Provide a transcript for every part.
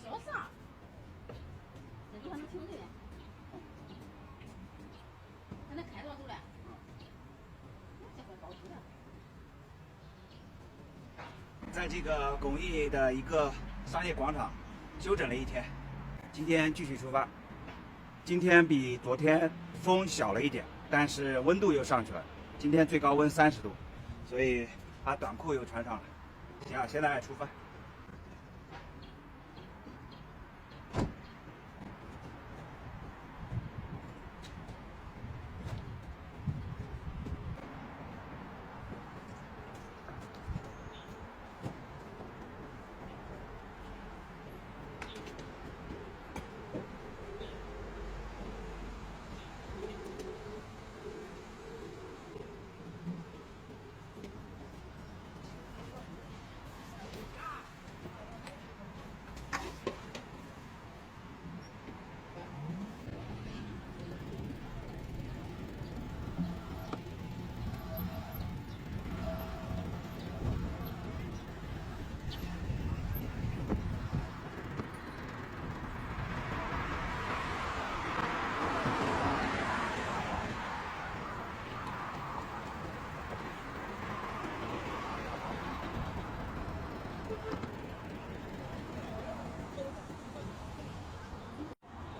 小啥？这地方能停着呢。还能开多少走嘞？这块高出来。在这个巩义的一个商业广场休整了一天，今天继续出发。今天比昨天风小了一点，但是温度又上去了。今天最高温30度，所以把短裤又穿上了。行啊，现在出发。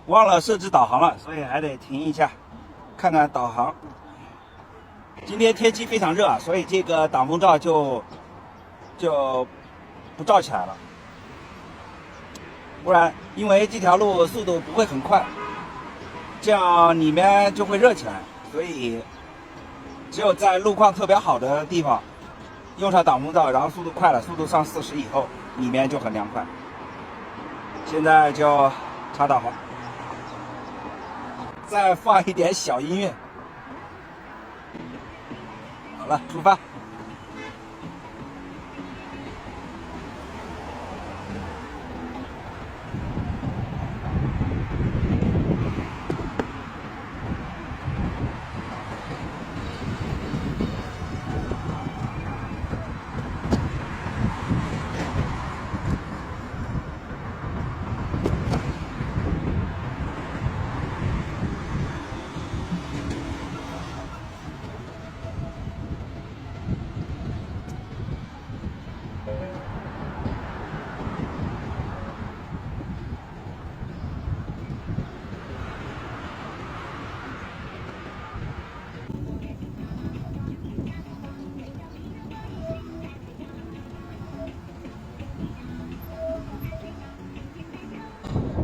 忘了设置导航了，所以还得停一下，看看导航。今天天气非常热，所以这个挡风罩就不罩起来了。不然，因为这条路速度不会很快，这样里面就会热起来，所以只有在路况特别好的地方用上挡风罩，然后速度快了，速度上40以后，里面就很凉快。现在就插导航。再放一点小音乐。好了，出发。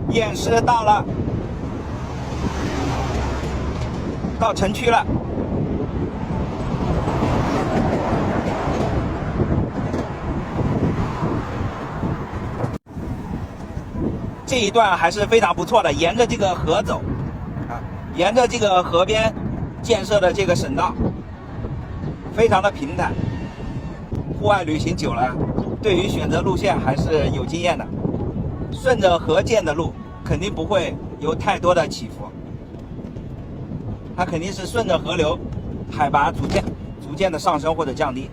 偃师到了，到城区了。这一段还是非常不错的，沿着这个河走，沿着这个河边建设的这个省道，非常的平坦。户外旅行久了，对于选择路线还是有经验的。顺着河建的路肯定不会有太多的起伏，它肯定是顺着河流，海拔逐渐的上升或者降低。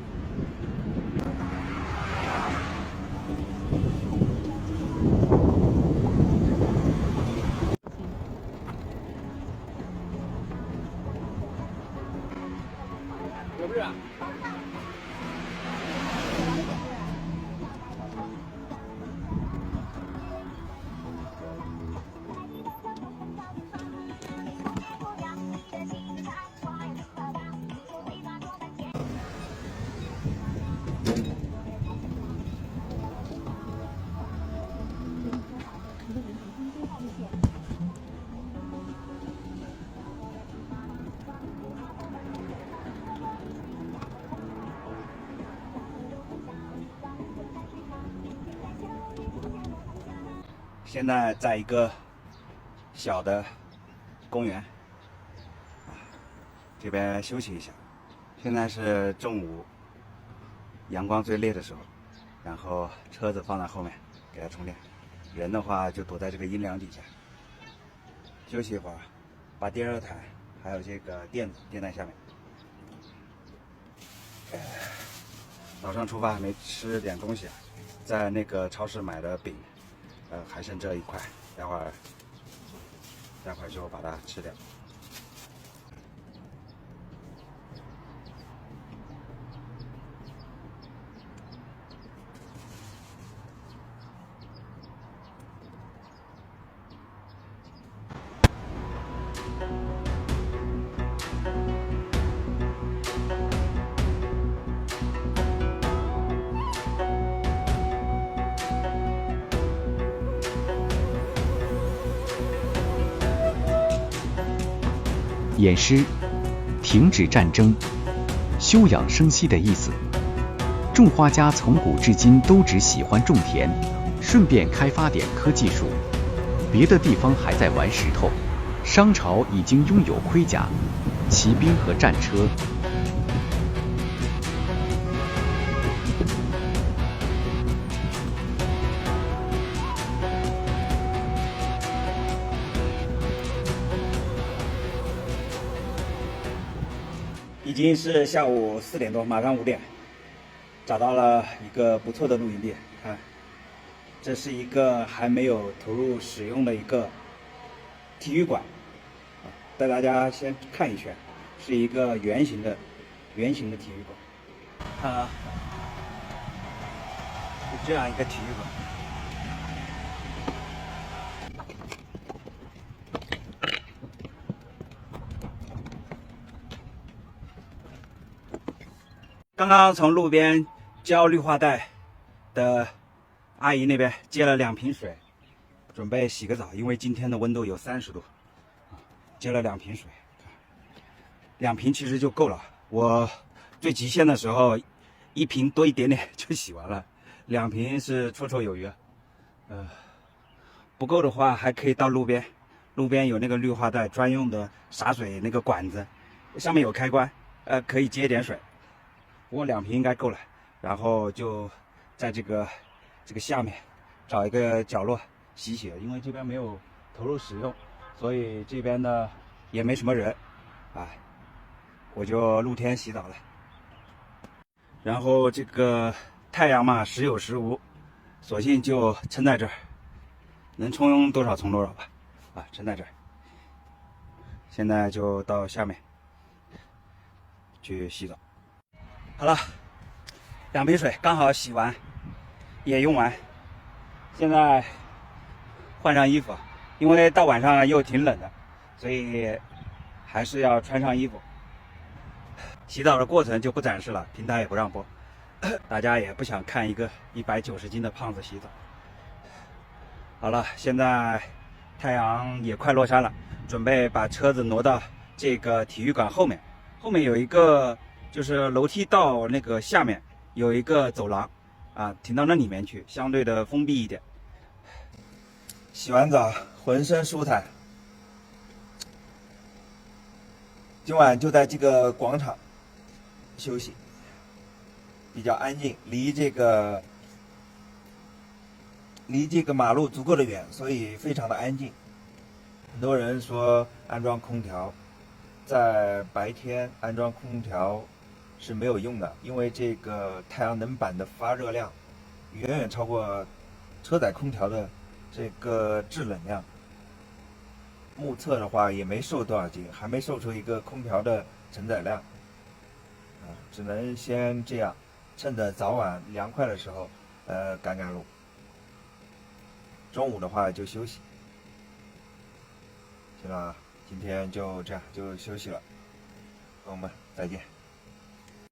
有不是？现在在一个小的公园，这边休息一下。现在是中午，阳光最烈的时候，然后车子放在后面给它充电，人的话就躲在这个阴凉底下休息一会儿，把电热毯还有这个垫子垫在下面。早上出发没吃点东西，在那个超市买的饼，还剩这一块，待会儿就把它吃掉。演诗，停止战争，休养生息的意思。种花家从古至今都只喜欢种田，顺便开发点科技树。别的地方还在玩石头，商朝已经拥有盔甲、骑兵和战车。已经是下午4点多，马上5点，找到了一个不错的露营地。看，这是一个还没有投入使用的一个体育馆，带大家先看一圈，是一个圆形的体育馆。看啊，是这样一个体育馆。刚刚从路边浇绿化带的阿姨那边接了2瓶水，准备洗个澡，因为今天的温度有30度，接了2瓶水，2瓶其实就够了。我最极限的时候，1瓶多一点点就洗完了，2瓶是绰绰有余。不够的话还可以到路边有那个绿化带专用的洒水那个管子，上面有开关，可以接点水。不过2瓶应该够了，然后就在这个下面找一个角落洗洗，因为这边没有投入使用，所以这边呢也没什么人，我就露天洗澡了。然后这个太阳嘛，时有时无，索性就撑在这儿，能冲多少冲多少吧，撑在这儿。现在就到下面去洗澡。好了，2瓶水刚好洗完，也用完。现在换上衣服，因为到晚上又挺冷的，所以还是要穿上衣服。洗澡的过程就不展示了，平台也不让播，大家也不想看一个190斤的胖子洗澡。好了，现在太阳也快落山了，准备把车子挪到这个体育馆后面有一个。就是楼梯到那个下面有一个走廊，停到那里面去，相对的封闭一点。洗完澡浑身舒坦，今晚就在这个广场休息，比较安静，离这个马路足够的远，所以非常的安静。很多人说安装空调，在白天安装空调是没有用的，因为这个太阳能板的发热量远远超过车载空调的这个制冷量。目测的话也没受多少斤，还没受出一个空调的承载量，只能先这样，趁着早晚凉快的时候，赶路。中午的话就休息。行了，今天就这样，就休息了，朋友们再见。